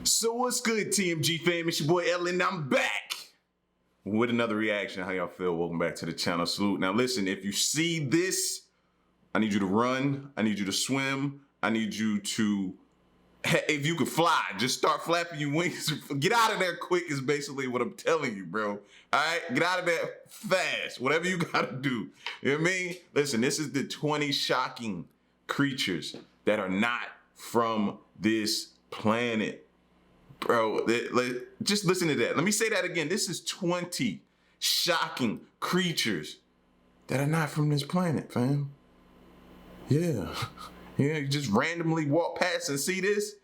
So what's good, TMG fam? It's your boy Ellen. I'm back with another reaction. How y'all feel? Welcome back to the channel. Salute. Now listen, if you see this, I need you to run. I need you to swim. I need you to, if you could fly, just start flapping your wings. Get out of there quick is basically what I'm telling you, bro. All right? Get out of there fast. Whatever you gotta do. You know what I mean? Listen, this is the 20 shocking creatures that are not from this planet. Bro, just listen to that. Let me say that again. This is 20 shocking creatures that are not from this planet, fam. Yeah. Yeah, you just randomly walk past and see this.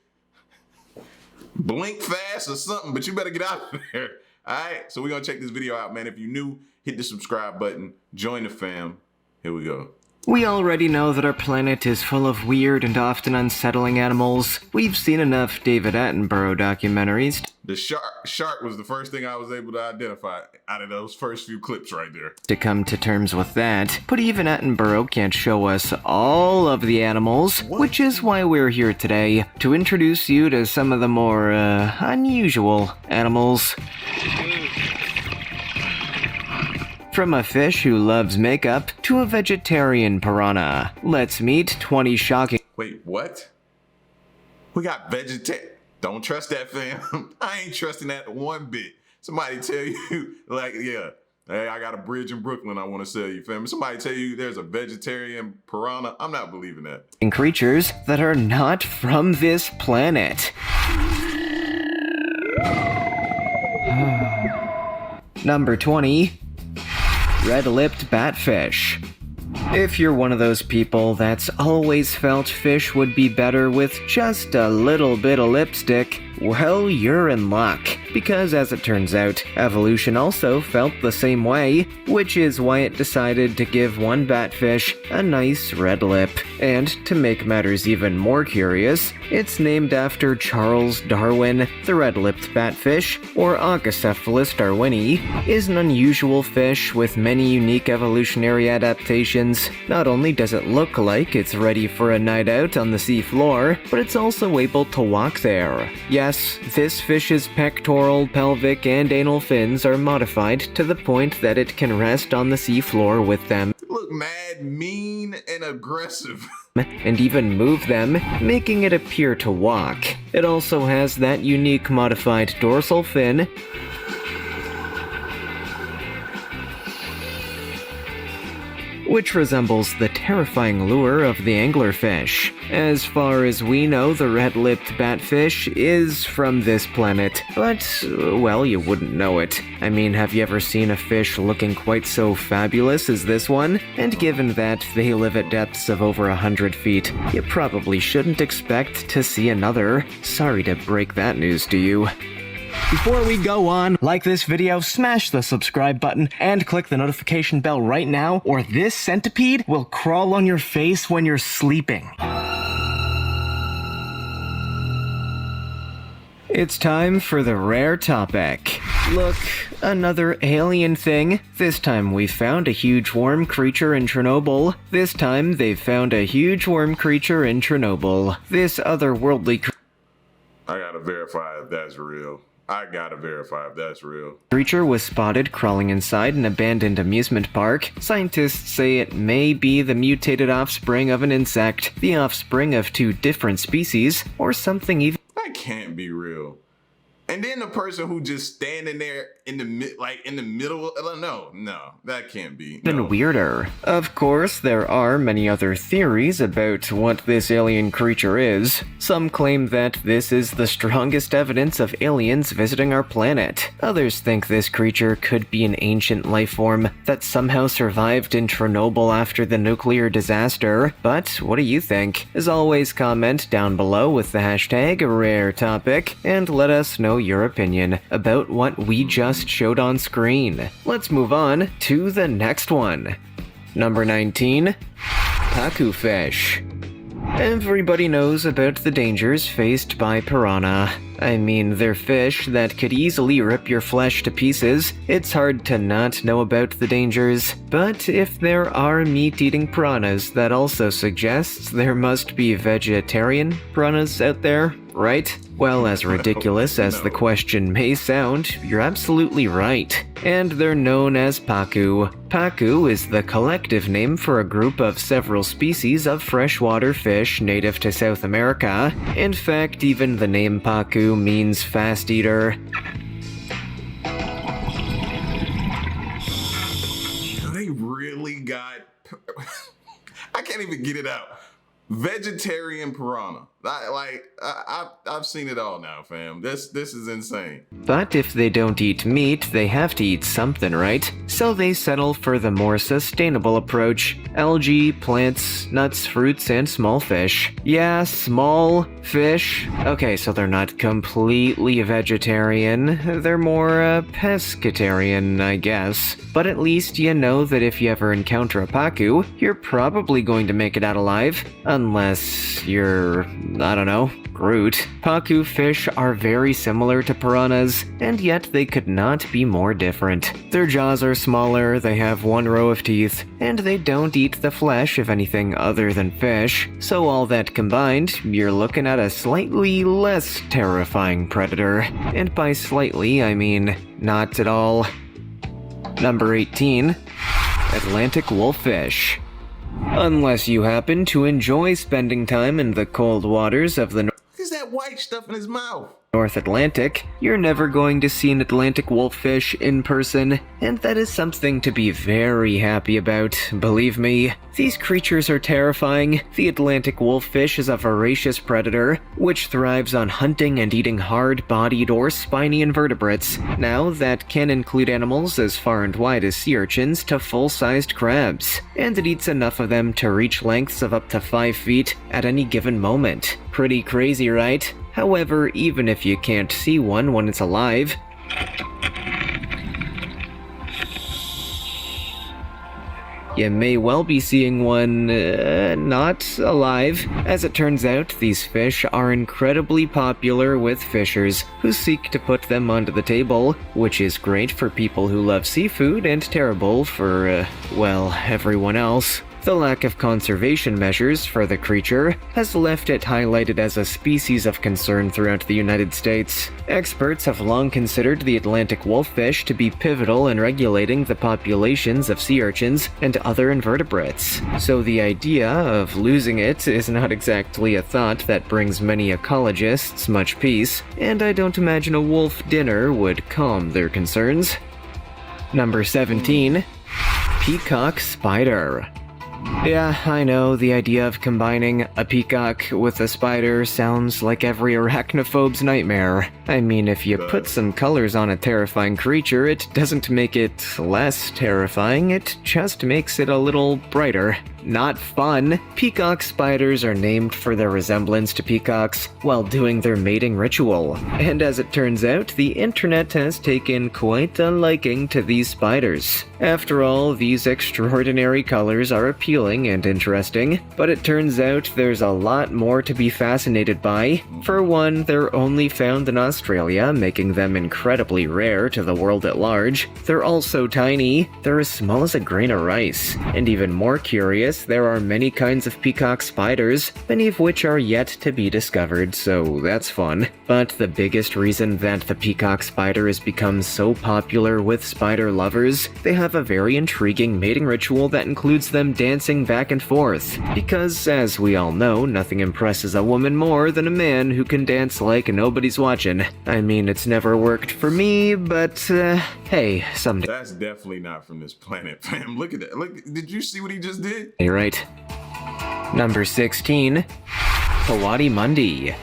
Blink fast or something, but you better get out of there. All right, so we're going to check this video out, man. If you're new, hit the subscribe button. Join the fam. Here we go. We already know that our planet is full of weird and often unsettling animals. We've seen enough David Attenborough documentaries. The shark was the first thing I was able to identify out of those first few clips right there. To come to terms with that, but even Attenborough can't show us all of the animals, which is why we're here today, to introduce you to some of the more, unusual animals. From a fish who loves makeup to a vegetarian piranha, let's meet 20 shocking— Wait, what? We got Don't trust that, fam. I ain't trusting that one bit. Somebody tell you, like, yeah, hey, I got a bridge in Brooklyn I want to sell you, fam. Somebody tell you there's a vegetarian piranha. I'm not believing that. creatures that are not from this planet. Number 20. Redlipped Batfish. If you're one of those people that's always felt fish would be better with just a little bit of lipstick, well, you're in luck, because as it turns out, evolution also felt the same way, which is why it decided to give one batfish a nice red lip. And to make matters even more curious, it's named after Charles Darwin. The red-lipped batfish, or Oncocephalus darwini, is an unusual fish with many unique evolutionary adaptations. Not only does it look like it's ready for a night out on the seafloor, but it's also able to walk there. Yes, this fish's pectoral, pelvic, and anal fins are modified to the point that it can rest on the seafloor with them. Look mad, mean, and aggressive. And even move them, making it appear to walk. It also has that unique modified dorsal fin, which resembles the terrifying lure of the anglerfish. As far as we know, the red-lipped batfish is from this planet, but, well, you wouldn't know it. I mean, have you ever seen a fish looking quite so fabulous as this one? And given that they live at depths of over 100 feet, you probably shouldn't expect to see another. Sorry to break that news to you. Before we go on, like this video, smash the subscribe button, and click the notification bell right now, or this centipede will crawl on your face when you're sleeping. It's time for the rare topic. Look, another alien thing. This time we found a huge worm creature in Chernobyl. This time they've found a huge worm creature in Chernobyl. This otherworldly I gotta verify if that's real. Creature was spotted crawling inside an abandoned amusement park. Scientists say it may be the mutated offspring of an insect, the offspring of two different species, or something even— That can't be real. And then the person who just standing there in the middle, no, that can't be. Even weirder. Of course, there are many other theories about what this alien creature is. Some claim that this is the strongest evidence of aliens visiting our planet. Others think this creature could be an ancient life form that somehow survived in Chernobyl after the nuclear disaster. But what do you think? As always, comment down below with the hashtag #RareTopic and let us know your opinion about what we just showed on screen. Let's move on to the next one. Number 19. Takufash. Everybody knows about the dangers faced by piranha. I mean, they're fish that could easily rip your flesh to pieces. It's hard to not know about the dangers. But if there are meat-eating piranhas, that also suggests there must be vegetarian piranhas out there, right? Well, as ridiculous as the question may sound, you're absolutely right. And they're known as pacu. Pacu is the collective name for a group of several species of freshwater fish native to South America. In fact, even the name pacu means fast eater. They really got... I can't even get it out. Vegetarian piranha. I've seen it all now, fam. This is insane. But if they don't eat meat, they have to eat something, right? So they settle for the more sustainable approach. Algae, plants, nuts, fruits, and small fish. Yeah, small fish. Okay, so they're not completely vegetarian. They're more pescatarian, I guess. But at least you know that if you ever encounter a pacu, you're probably going to make it out alive. Unless you're, I don't know, Groot. Pacu fish are very similar to piranhas, and yet they could not be more different. Their jaws are smaller, they have one row of teeth, and they don't eat the flesh of anything other than fish. So all that combined, you're looking at a slightly less terrifying predator. And by slightly, I mean not at all. Number 18. Atlantic Wolffish. Unless you happen to enjoy spending time in the cold waters of the What is that white stuff in his mouth? North Atlantic, you're never going to see an Atlantic wolffish in person, and that is something to be very happy about, believe me. These creatures are terrifying. The Atlantic wolffish is a voracious predator, which thrives on hunting and eating hard-bodied or spiny invertebrates. Now, that can include animals as far and wide as sea urchins to full-sized crabs, and it eats enough of them to reach lengths of up to 5 feet at any given moment. Pretty crazy, right? However, even if you can't see one when it's alive, you may well be seeing one, not alive. As it turns out, these fish are incredibly popular with fishers who seek to put them onto the table, which is great for people who love seafood and terrible for, well, everyone else. The lack of conservation measures for the creature has left it highlighted as a species of concern throughout the United States. Experts have long considered the Atlantic wolffish to be pivotal in regulating the populations of sea urchins and other invertebrates. So the idea of losing it is not exactly a thought that brings many ecologists much peace, and I don't imagine a wolf dinner would calm their concerns. Number 17. Peacock Spider. Yeah, I know, the idea of combining a peacock with a spider sounds like every arachnophobe's nightmare. I mean, if you put some colors on a terrifying creature, it doesn't make it less terrifying, it just makes it a little brighter. Not fun. Peacock spiders are named for their resemblance to peacocks while doing their mating ritual. And as it turns out, the internet has taken quite a liking to these spiders. After all, these extraordinary colors are appealing and interesting, but it turns out there's a lot more to be fascinated by. For one, they're only found in Australia, making them incredibly rare to the world at large. They're also tiny. They're as small as a grain of rice. And even more curious, there are many kinds of peacock spiders, many of which are yet to be discovered, so that's fun. But the biggest reason that the peacock spider has become so popular with spider lovers, they have a very intriguing mating ritual that includes them dancing back and forth. Because, as we all know, nothing impresses a woman more than a man who can dance like nobody's watching. I mean, it's never worked for me, but, hey, someday. That's definitely not from this planet, fam. Look at that. Look, did you see what he just did? You're right. Number 16. Pilatemundi.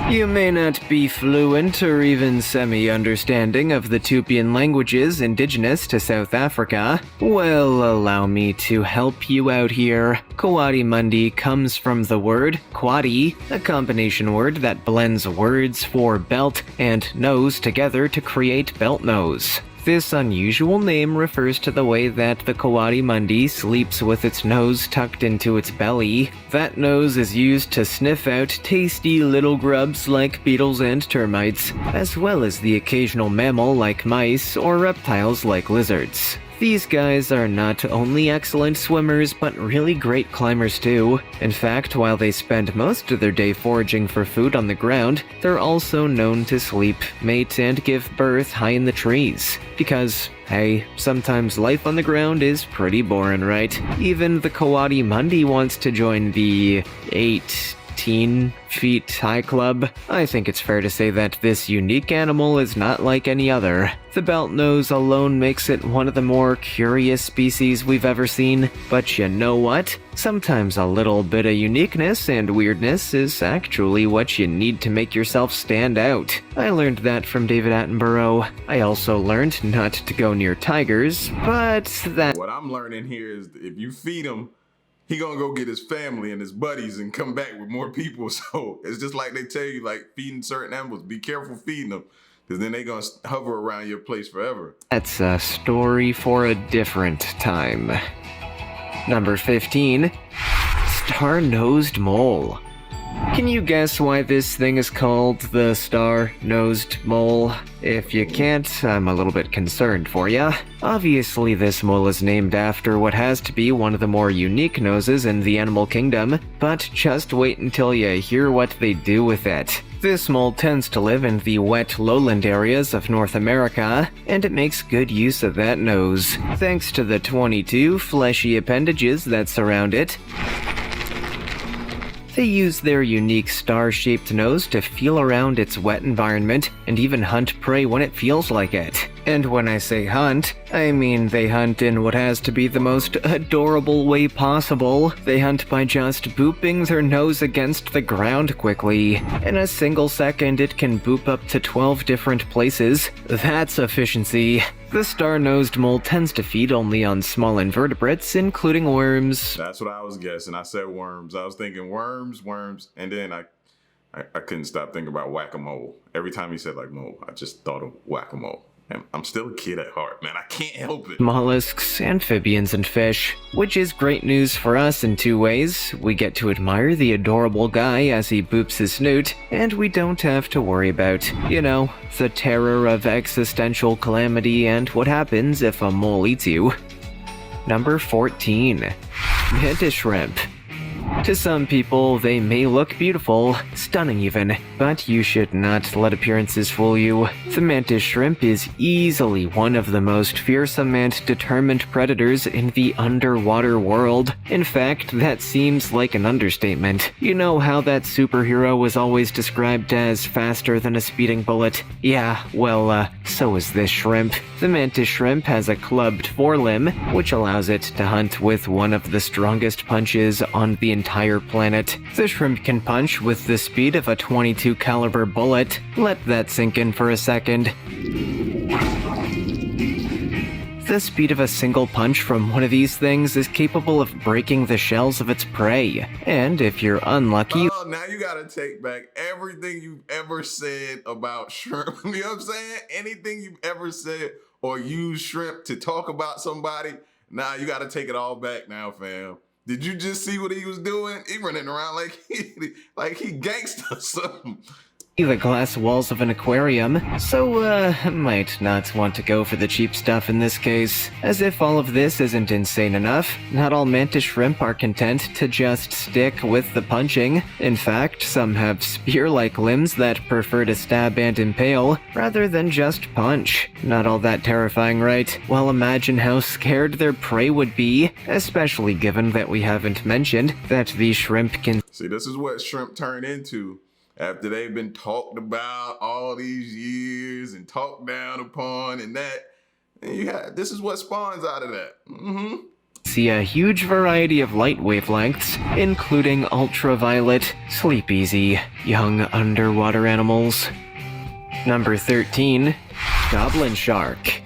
You may not be fluent or even semi-understanding of the Tupian languages indigenous to South Africa. Well, allow me to help you out here. Pilatemundi comes from the word kwati, a combination word that blends words for belt and nose together to create belt nose. This unusual name refers to the way that the Pilatemundi sleeps with its nose tucked into its belly. That nose is used to sniff out tasty little grubs like beetles and termites, as well as the occasional mammal like mice or reptiles like lizards. These guys are not only excellent swimmers, but really great climbers too. In fact, while they spend most of their day foraging for food on the ground, they're also known to sleep, mate, and give birth high in the trees. Because, hey, sometimes life on the ground is pretty boring, right? Even the Pilatemundi wants to join the 18 feet high club. I think it's fair to say that this unique animal is not like any other. The belt nose alone makes it one of the more curious species we've ever seen, but you know what? Sometimes a little bit of uniqueness and weirdness is actually what you need to make yourself stand out. I learned that from David Attenborough. I also learned not to go near tigers, but that... What I'm learning here is if you feed him, he gonna go get his family and his buddies and come back with more people. So it's just like they tell you, like feeding certain animals, be careful feeding them, because then they gonna hover around your place forever. That's a story for a different time. Number 15, Starnosed Mole. Can you guess why this thing is called the Star-Nosed Mole? If you can't, I'm a little bit concerned for ya. Obviously, this mole is named after what has to be one of the more unique noses in the animal kingdom, but just wait until you hear what they do with it. This mole tends to live in the wet lowland areas of North America, and it makes good use of that nose, thanks to the 22 fleshy appendages that surround it. They use their unique star-shaped nose to feel around its wet environment and even hunt prey when it feels like it. And when I say hunt, I mean they hunt in what has to be the most adorable way possible. They hunt by just booping their nose against the ground quickly. In a single second, it can boop up to 12 different places. That's efficiency. The star-nosed mole tends to feed only on small invertebrates, including worms. That's what I was guessing. I said worms. I was thinking worms, and then I couldn't stop thinking about whack-a-mole. Every time he said like mole, I just thought of whack-a-mole. And I'm still a kid at heart, man. I can't help it. Mollusks, amphibians, and fish, which is great news for us in two ways. We get to admire the adorable guy as he boops his snoot, and we don't have to worry about, you know, the terror of existential calamity and what happens if a mole eats you. Number 14. Mantis Shrimp. To some people, they may look beautiful, stunning even, but you should not let appearances fool you. The mantis shrimp is easily one of the most fearsome and determined predators in the underwater world. In fact, that seems like an understatement. You know how that superhero was always described as faster than a speeding bullet? Yeah, well, so is this shrimp. The mantis shrimp has a clubbed forelimb, which allows it to hunt with one of the strongest punches on the entire planet. The shrimp can punch with the speed of a .22 caliber bullet. Let that sink in for a second. The speed of a single punch from one of these things is capable of breaking the shells of its prey. And if you're unlucky... Oh, now you gotta take back everything you've ever said about shrimp. You know what I'm saying? Anything you've ever said or used shrimp to talk about somebody, now you gotta take it all back now, fam. Did you just see what he was doing? He running around like he gangsta or something. The glass walls of an aquarium, so might not want to go for the cheap stuff in this case. As if all of this isn't insane enough, not all mantis shrimp are content to just stick with the punching. In fact, some have spear-like limbs that prefer to stab and impale, rather than just punch. Not all that terrifying, right? Well, imagine how scared their prey would be, especially given that we haven't mentioned that these shrimp can... See, this is what shrimp turn into. After they've been talked about all these years and talked down upon and that, and this is what spawns out of that. See a huge variety of light wavelengths, including ultraviolet, sleep easy, young underwater animals. Number 13. Goblin Shark.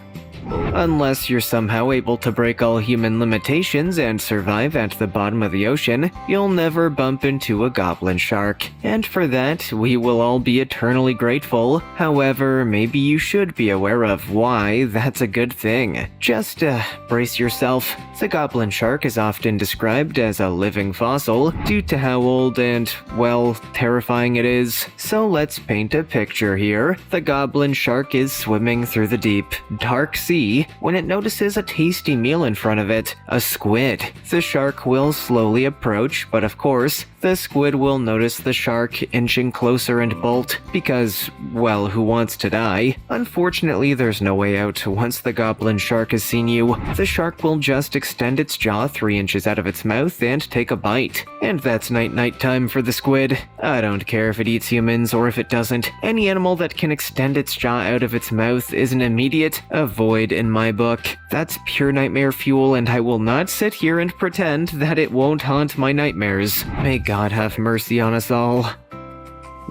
Unless you're somehow able to break all human limitations and survive at the bottom of the ocean, you'll never bump into a goblin shark. And for that, we will all be eternally grateful. However, maybe you should be aware of why that's a good thing. Just brace yourself. The goblin shark is often described as a living fossil due to how old and, well, terrifying it is. So let's paint a picture here. The goblin shark is swimming through the deep, dark sea when it notices a tasty meal in front of it, a squid. The shark will slowly approach, but of course, the squid will notice the shark inching closer and bolt because, well, who wants to die? Unfortunately, there's no way out once the goblin shark has seen you. The shark will just extend its jaw 3 inches out of its mouth and take a bite. And that's night-night time for the squid. I don't care if it eats humans or if it doesn't. Any animal that can extend its jaw out of its mouth is an immediate avoid in my book. That's pure nightmare fuel, and I will not sit here and pretend that it won't haunt my nightmares. May God have mercy on us all.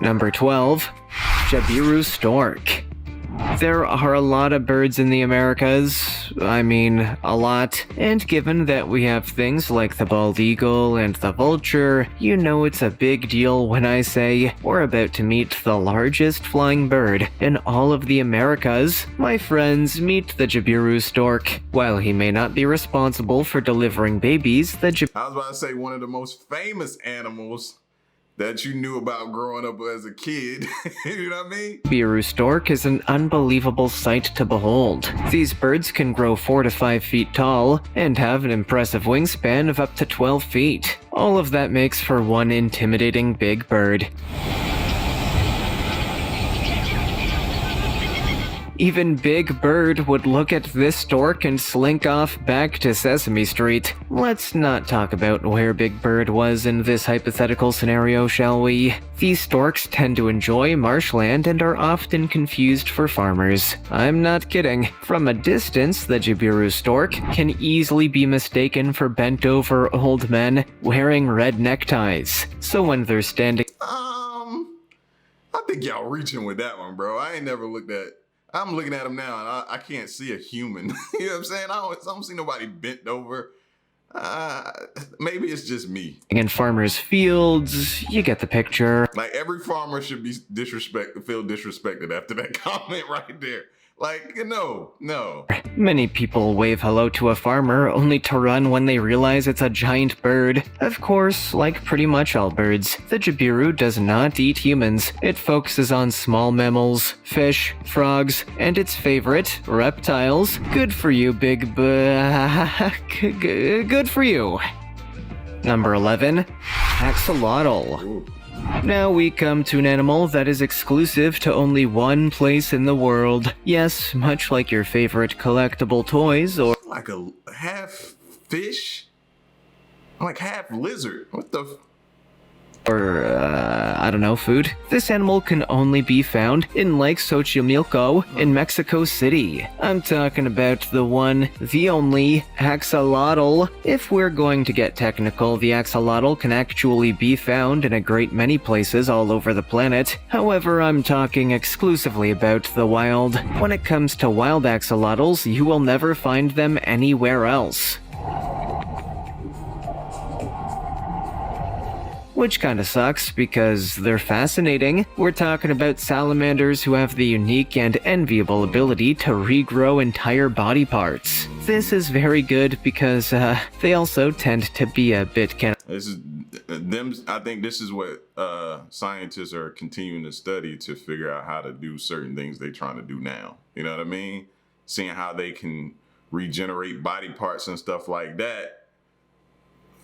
Number 12. Jabiru Stork. There are a lot of birds in the Americas. I mean, a lot. And given that we have things like the bald eagle and the vulture, you know it's a big deal when I say we're about to meet the largest flying bird in all of the Americas. My friends, meet the Jabiru Stork. While he may not be responsible for delivering babies, I was about to say one of the most famous animals that you knew about growing up as a kid. You know what I mean? Jabiru Stork is an unbelievable sight to behold. These birds can grow 4 to 5 feet tall and have an impressive wingspan of up to 12 feet. All of that makes for one intimidating big bird. Even Big Bird would look at this stork and slink off back to Sesame Street. Let's not talk about where Big Bird was in this hypothetical scenario, shall we? These storks tend to enjoy marshland and are often confused for farmers. I'm not kidding. From a distance, the Jabiru Stork can easily be mistaken for bent-over old men wearing red neckties. So when they're standing... I think y'all reaching with that one, bro. I ain't never looked at... I'm looking at him now, and I can't see a human. You know what I'm saying? I don't see nobody bent over. Maybe it's just me. In farmers' fields, you get the picture. Like, every farmer should be feel disrespected after that comment right there. Like, no. Many people wave hello to a farmer only to run when they realize it's a giant bird. Of course, like pretty much all birds, the Jabiru does not eat humans. It focuses on small mammals, fish, frogs, and its favorite, reptiles. Good for you, Big Good for you. Number 11. Axolotl. Ooh. Now we come to an animal that is exclusive to only one place in the world. Yes, much like your favorite collectible toys or... Like a half fish? Like half lizard. What the... I don't know, food. This animal can only be found in Lake Xochimilco in Mexico City. I'm talking about the one, the only, axolotl. If we're going to get technical, the axolotl can actually be found in a great many places all over the planet. However, I'm talking exclusively about the wild. When it comes to wild axolotls, you will never find them anywhere else. Which kinda sucks, because they're fascinating. We're talking about salamanders who have the unique and enviable ability to regrow entire body parts. This is very good because, they also tend to be a bit I think this is what scientists are continuing to study to figure out how to do certain things they're trying to do now. You know what I mean? Seeing how they can regenerate body parts and stuff like that.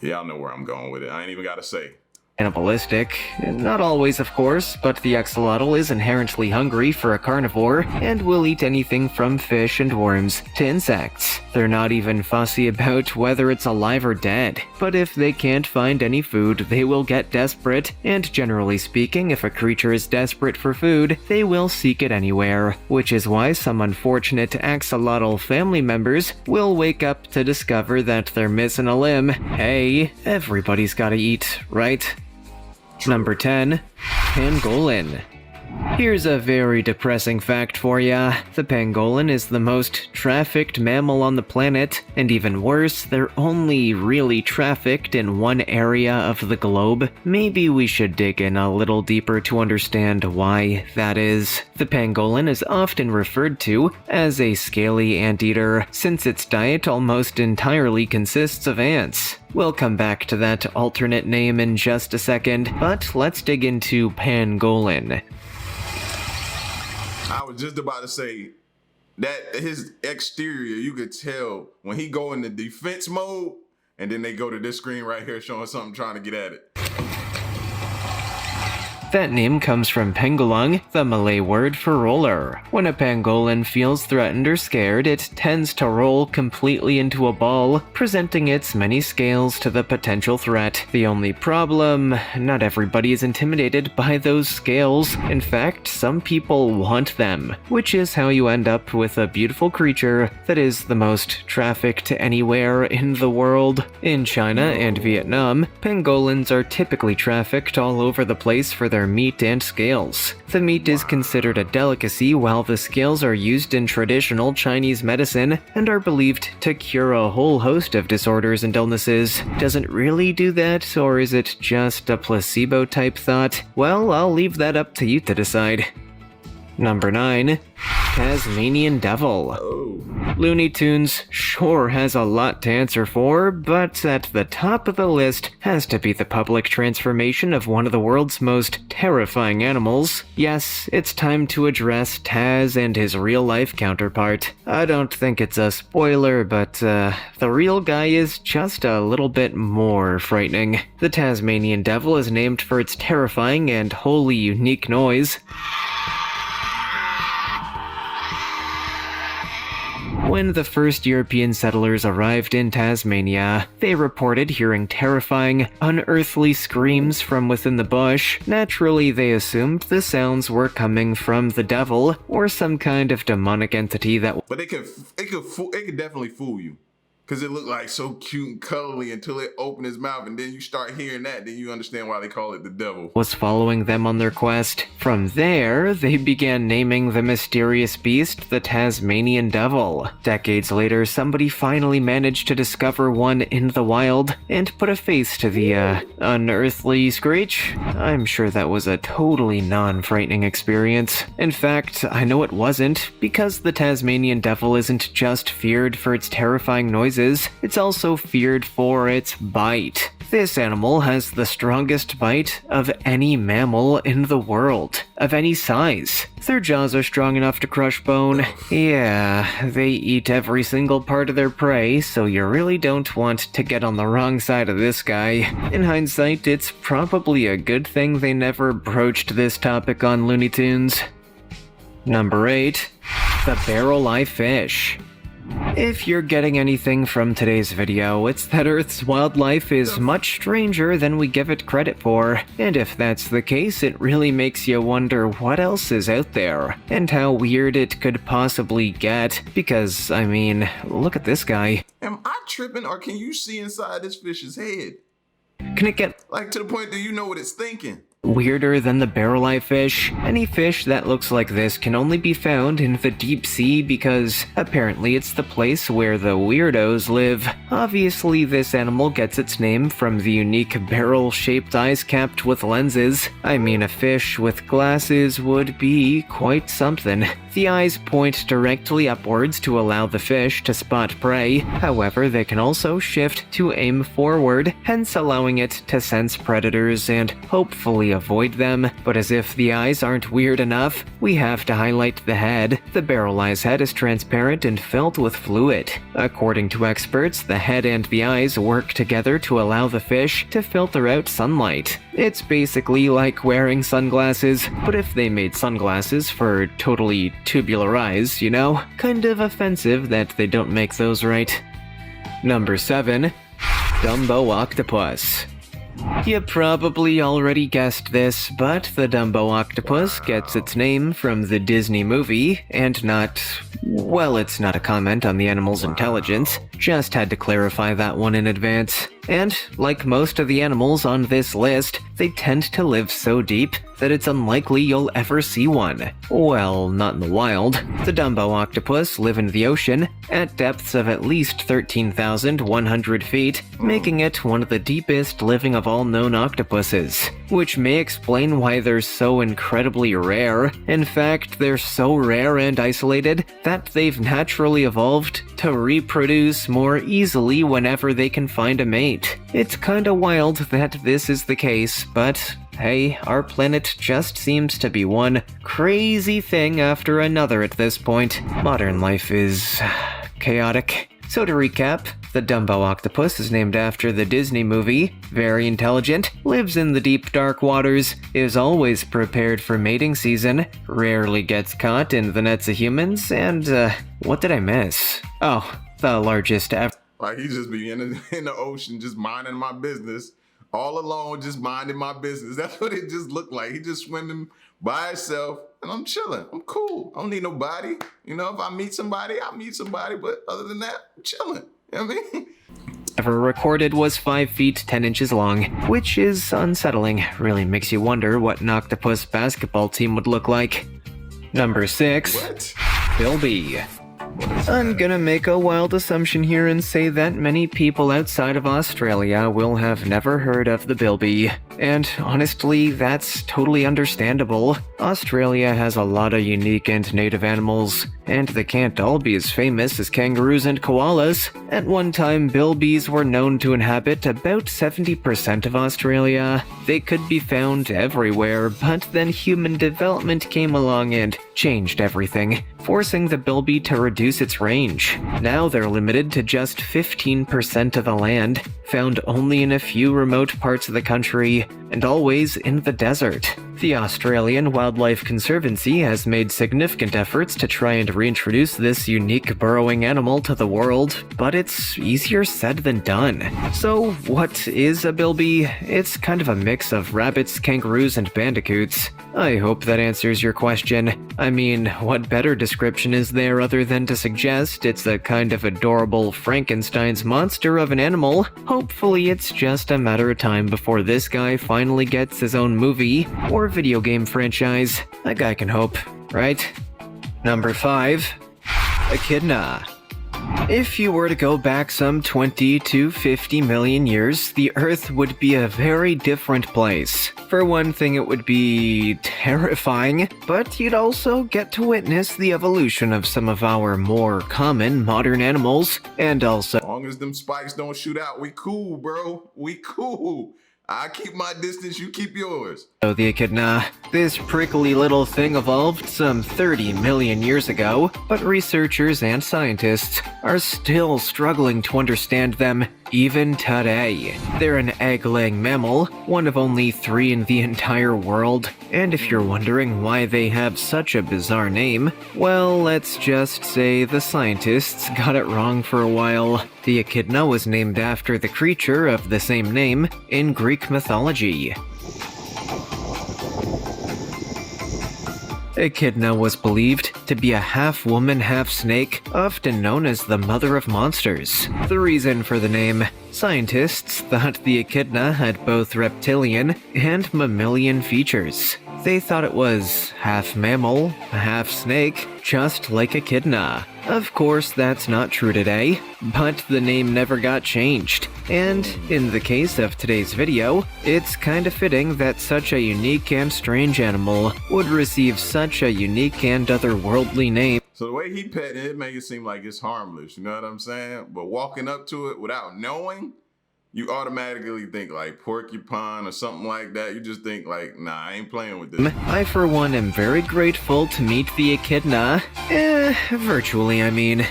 Y'all know where I'm going with it. I ain't even gotta say. Cannibalistic. Not always, of course, but the axolotl is inherently hungry for a carnivore and will eat anything from fish and worms to insects. They're not even fussy about whether it's alive or dead, but if they can't find any food, they will get desperate, and generally speaking, if a creature is desperate for food, they will seek it anywhere, which is why some unfortunate axolotl family members will wake up to discover that they're missing a limb. Hey, everybody's gotta eat, right? Number 10. Pangolin. Here's a very depressing fact for ya. The pangolin is the most trafficked mammal on the planet, and even worse, they're only really trafficked in one area of the globe. Maybe we should dig in a little deeper to understand why that is. The pangolin is often referred to as a scaly anteater, since its diet almost entirely consists of ants. We'll come back to that alternate name in just a second, but let's dig into pangolin. I was just about to say that his exterior, you could tell when he go into defense mode, and then they go to this screen right here showing something trying to get at it. That name comes from pangolin, the Malay word for roller. When a pangolin feels threatened or scared, it tends to roll completely into a ball, presenting its many scales to the potential threat. The only problem, not everybody is intimidated by those scales. In fact, some people want them, which is how you end up with a beautiful creature that is the most trafficked anywhere in the world. In China and Vietnam, pangolins are typically trafficked all over the place for their meat and scales. The meat is considered a delicacy, while the scales are used in traditional Chinese medicine and are believed to cure a whole host of disorders and illnesses. Does it really do that, or is it just a placebo type thought? Well, I'll leave that up to you to decide. Number 9. Tasmanian Devil. Looney Tunes sure has a lot to answer for, but at the top of the list has to be the public transformation of one of the world's most terrifying animals. Yes, it's time to address Taz and his real-life counterpart. I don't think it's a spoiler, but the real guy is just a little bit more frightening. The Tasmanian Devil is named for its terrifying and wholly unique noise. When the first European settlers arrived in Tasmania, they reported hearing terrifying, unearthly screams from within the bush. Naturally, they assumed the sounds were coming from the devil or some kind of demonic entity that. But it could definitely fool you. Because it looked like so cute and cuddly until it opened his mouth, and then you start hearing that, then you understand why they call it the devil. Was following them on their quest. From there, they began naming the mysterious beast the Tasmanian Devil. Decades later, somebody finally managed to discover one in the wild and put a face to the, unearthly screech. I'm sure that was a totally non-frightening experience. In fact, I know it wasn't, because the Tasmanian Devil isn't just feared for its terrifying noises, it's also feared for its bite. This animal has the strongest bite of any mammal in the world, of any size. Their jaws are strong enough to crush bone. Yeah, they eat every single part of their prey, so you really don't want to get on the wrong side of this guy. In hindsight, it's probably a good thing they never broached this topic on Looney Tunes. Number 8. The Barreleye Fish. If you're getting anything from today's video, it's that Earth's wildlife is much stranger than we give it credit for. And if that's the case, it really makes you wonder what else is out there, and how weird it could possibly get. Because, I mean, look at this guy. Am I tripping, or can you see inside this fish's head? Can it get Like to the point that you know what it's thinking? weirder than the barreleye fish? Any fish that looks like this can only be found in the deep sea because apparently it's the place where the weirdos live. Obviously, this animal gets its name from the unique barrel-shaped eyes capped with lenses. I mean, a fish with glasses would be quite something. The eyes point directly upwards to allow the fish to spot prey. However, they can also shift to aim forward, hence allowing it to sense predators and hopefully avoid them. But as if the eyes aren't weird enough, we have to highlight the head. The barreleye's head is transparent and filled with fluid. According to experts, the head and the eyes work together to allow the fish to filter out sunlight. It's basically like wearing sunglasses, but if they made sunglasses for totally tubular eyes, you know? Kind of offensive that they don't make those right. Number 7. Dumbo Octopus. You probably already guessed this, but the Dumbo Octopus gets its name from the Disney movie, and not... well, it's not a comment on the animal's intelligence. Just had to clarify that one in advance. and like most of the animals on this list, they tend to live so deep that it's unlikely you'll ever see one. Well, not in the wild. The Dumbo Octopus live in the ocean at depths of at least 13,100 feet, making it one of the deepest living of all known octopuses, which may explain why they're so incredibly rare. In fact, they're so rare and isolated that they've naturally evolved to reproduce more easily whenever they can find a mate. It's kinda wild that this is the case, but hey, our planet just seems to be one crazy thing after another at this point. Modern life is chaotic. So to recap, the Dumbo Octopus is named after the Disney movie, very intelligent, lives in the deep dark waters, is always prepared for mating season, rarely gets caught in the nets of humans, and what did I miss? Oh, the largest ever. Like, he just be in the ocean, just minding my business, all alone, just minding my business. That's what it just looked like. He just swimming by himself, and I'm chilling. I'm cool. I don't need nobody. You know, if I meet somebody, I'll meet somebody, but other than that, I'm chilling. You know what I mean? Ever recorded was 5 feet 10 inches long, which is unsettling. Really makes you wonder what an octopus basketball team would look like. Number 6. What? Bilby. I'm gonna make a wild assumption here and say that many people outside of Australia will have never heard of the Bilby. And honestly, that's totally understandable. Australia has a lot of unique and native animals, and they can't all be as famous as kangaroos and koalas. At one time, bilbies were known to inhabit about 70% of Australia. They could be found everywhere, but then human development came along and changed everything, forcing the bilby to reduce its range. Now they're limited to just 15% of the land, found only in a few remote parts of the country, and always in the desert. The Australian Wildlife Conservancy has made significant efforts to try and reintroduce this unique burrowing animal to the world, but it's easier said than done. So, what is a bilby? It's kind of a mix of rabbits, kangaroos, and bandicoots. I hope that answers your question. I mean, what better description is there other than to suggest it's a kind of adorable Frankenstein's monster of an animal? Hopefully it's just a matter of time before this guy finally gets his own movie or video game franchise. A guy can hope, right? Number 5. Echidna. If you were to go back some 20 to 50 million years, the Earth would be a very different place. For one thing, it would be terrifying, but you'd also get to witness the evolution of some of our more common modern animals, and also— As long as them spikes don't shoot out, we cool, bro. We cool. I keep my distance, you keep yours. So the echidna. This prickly little thing evolved some 30 million years ago, but researchers and scientists are still struggling to understand them even today. They're an egg-laying mammal, one of only 3 in the entire world, and if you're wondering why they have such a bizarre name, well, let's just say the scientists got it wrong for a while. The echidna was named after the creature of the same name in Greek mythology. Echidna was believed to be a half-woman, half-snake, often known as the mother of monsters. The reason for the name: scientists thought the echidna had both reptilian and mammalian features. They thought it was half mammal, half snake, just like echidna. Of course, that's not true today, but the name never got changed. And in the case of today's video, it's kinda fitting that such a unique and strange animal would receive such a unique and otherworldly name. So the way he petting it make it seem like it's harmless, you know what I'm saying? But walking up to it without knowing, you automatically think like porcupine or something like that. You just think like, nah, I ain't playing with this. I, for one, am very grateful to meet the echidna. Virtually, I mean.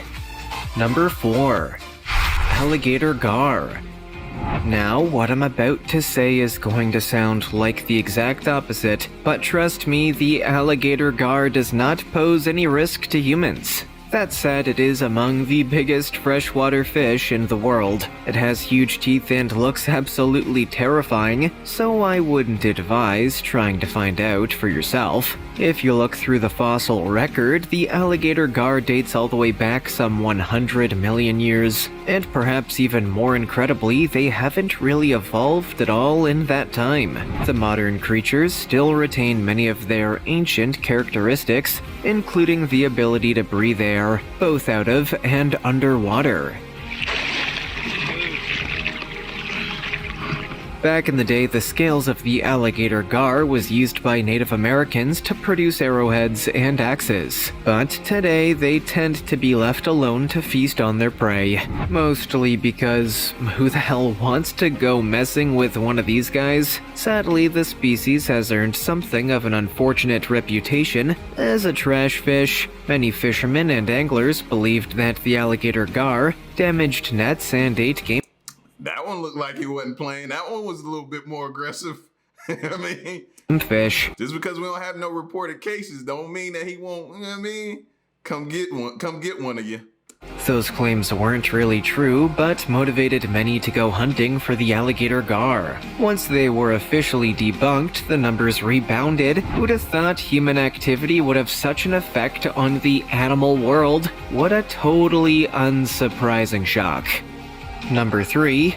Number 4. Alligator gar. Now, what I'm about to say is going to sound like the exact opposite, but trust me, the alligator gar does not pose any risk to humans. That said, it is among the biggest freshwater fish in the world. It has huge teeth and looks absolutely terrifying, so I wouldn't advise trying to find out for yourself. If you look through the fossil record, the alligator gar dates all the way back some 100 million years, and perhaps even more incredibly, they haven't really evolved at all in that time. The modern creatures still retain many of their ancient characteristics, including the ability to breathe air, both out of and underwater. Back in the day, the scales of the alligator gar was used by Native Americans to produce arrowheads and axes, but today they tend to be left alone to feast on their prey. Mostly because who the hell wants to go messing with one of these guys? Sadly, the species has earned something of an unfortunate reputation as a trash fish. Many fishermen and anglers believed that the alligator gar damaged nets and ate game. That one looked like he wasn't playing. That one was a little bit more aggressive. I mean, Fish. just because we don't have no reported cases don't mean that he won't, you know what I mean? Come get one of you. Those claims weren't really true, but motivated many to go hunting for the alligator gar. Once they were officially debunked, the numbers rebounded. Who'd have thought human activity would have such an effect on the animal world? What a totally unsurprising shock. Number 3.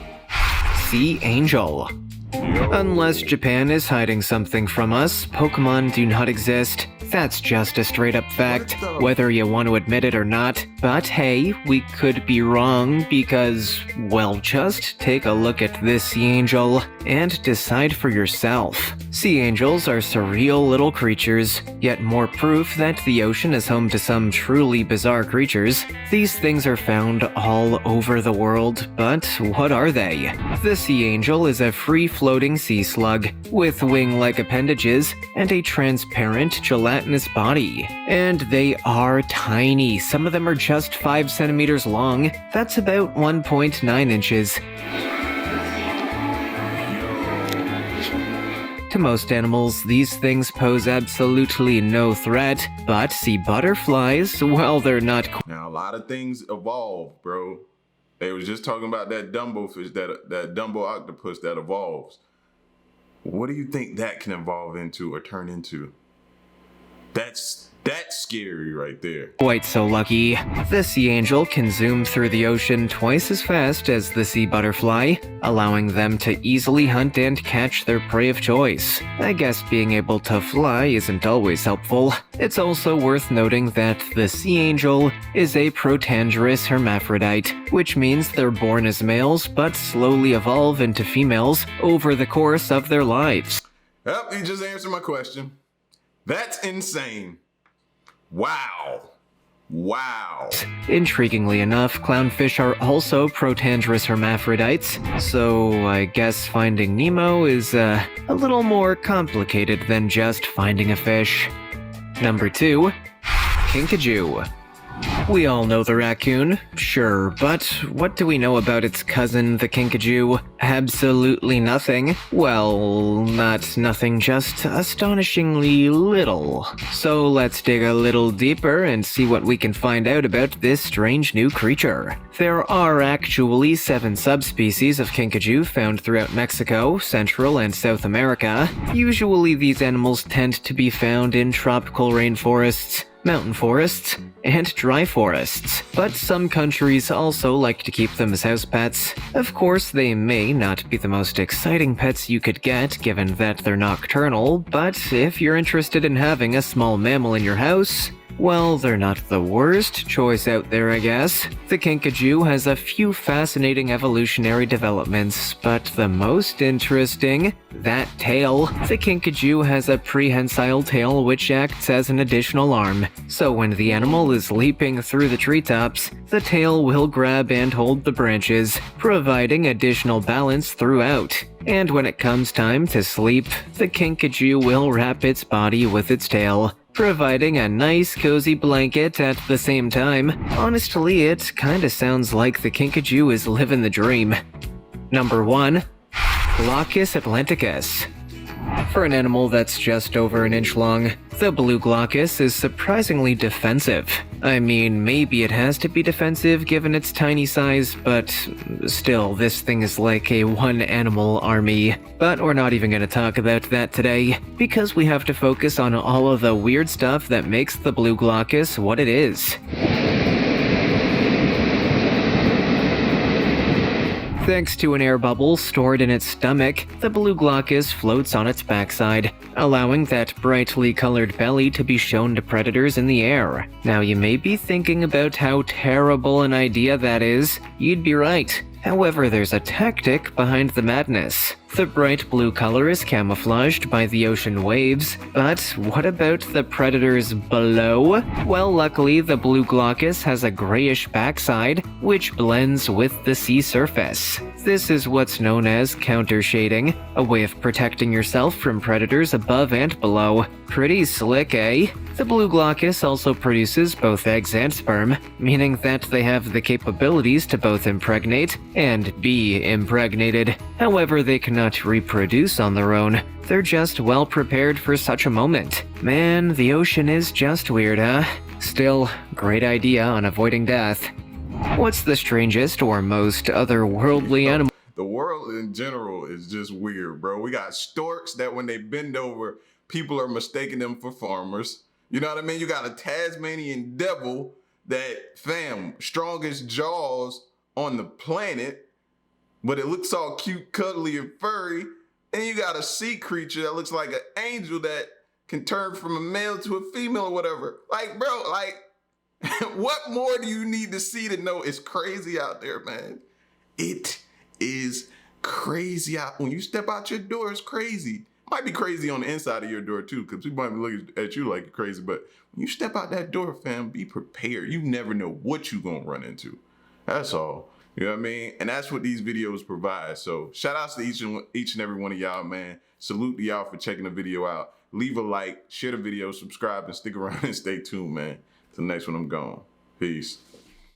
Sea Angel. Unless Japan is hiding something from us, Pokemon do not exist. That's just a straight up fact, whether you want to admit it or not. But hey, we could be wrong because, well, just take a look at this sea angel and decide for yourself. Sea angels are surreal little creatures, yet more proof that the ocean is home to some truly bizarre creatures. These things are found all over the world, but what are they? The sea angel is a free-floating sea slug with wing-like appendages and a transparent gelatinous body. And they are tiny. Some of them are just 5 centimeters long. That's about 1.9 inches. To most animals, these things pose absolutely no threat, but sea butterflies, well, they're not. Now, a lot of things evolve, bro. They was just talking about that Dumbo fish, that Dumbo octopus that evolves. What do you think that can evolve into or turn into? That's scary right there. Quite so lucky. The sea angel can zoom through the ocean twice as fast as the sea butterfly, allowing them to easily hunt and catch their prey of choice. I guess being able to fly isn't always helpful. It's also worth noting that the sea angel is a protandrous hermaphrodite, which means they're born as males but slowly evolve into females over the course of their lives. Yep, he just answered my question. That's insane. Wow. Intriguingly enough, clownfish are also protandrous hermaphrodites, so I guess finding Nemo is a little more complicated than just finding a fish. Number 2. Kinkajou. We all know the raccoon, sure, but what do we know about its cousin, the Kinkajou? Absolutely nothing. Well, not nothing, just astonishingly little. So let's dig a little deeper and see what we can find out about this strange new creature. There are actually 7 subspecies of Kinkajou found throughout Mexico, Central and South America. Usually these animals tend to be found in tropical rainforests, mountain forests, and dry forests, but some countries also like to keep them as house pets. Of course, they may not be the most exciting pets you could get given that they're nocturnal, but if you're interested in having a small mammal in your house, well, they're not the worst choice out there, I guess. The Kinkajou has a few fascinating evolutionary developments, but the most interesting, that tail. The Kinkajou has a prehensile tail which acts as an additional arm, so when the animal is leaping through the treetops, the tail will grab and hold the branches, providing additional balance throughout. And when it comes time to sleep, the Kinkajou will wrap its body with its tail, providing a nice cozy blanket at the same time. Honestly, it kinda sounds like the Kinkajou is living the dream. Number 1. Glaucus atlanticus. For an animal that's just over an inch long, the blue glaucus is surprisingly defensive. I mean, maybe it has to be defensive given its tiny size, but still, this thing is like a one-animal army. But we're not even going to talk about that today, because we have to focus on all of the weird stuff that makes the blue glaucus what it is. Thanks to an air bubble stored in its stomach, the blue glaucus floats on its backside, allowing that brightly colored belly to be shown to predators in the air. Now you may be thinking about how terrible an idea that is. You'd be right. However, there's a tactic behind the madness. The bright blue color is camouflaged by the ocean waves, but what about the predators below? Well, luckily, the blue glaucus has a grayish backside, which blends with the sea surface. This is what's known as counter-shading, a way of protecting yourself from predators above and below. Pretty slick, eh? The blue glaucus also produces both eggs and sperm, meaning that they have the capabilities to both impregnate and be impregnated. However, they cannot reproduce on their own. They're just well prepared for such a moment. Man, the ocean is just weird, huh? Still, great idea on avoiding death. What's the strangest or most otherworldly animal? The world in general is just weird, bro. We got storks that when they bend over, people are mistaking them for farmers. You know what I mean? You got a Tasmanian Devil that, fam, strongest jaws on the planet, but it looks all cute, cuddly, and furry. And you got a sea creature that looks like an angel that can turn from a male to a female or whatever. Like, bro, like, what more do you need to see to know it's crazy out there, man? It is crazy out. When you step out your door, it's crazy. Might be crazy on the inside of your door too, because people might be looking at you like you're crazy, but when you step out that door, fam, be prepared. You never know what you're gonna run into. That's all. You know what I mean? And that's what these videos provide. So shout outs to each and every one of y'all, man. Salute to y'all for checking the video out. Leave a like, share the video, subscribe, and stick around and stay tuned, man. Till the next one, I'm gone. Peace.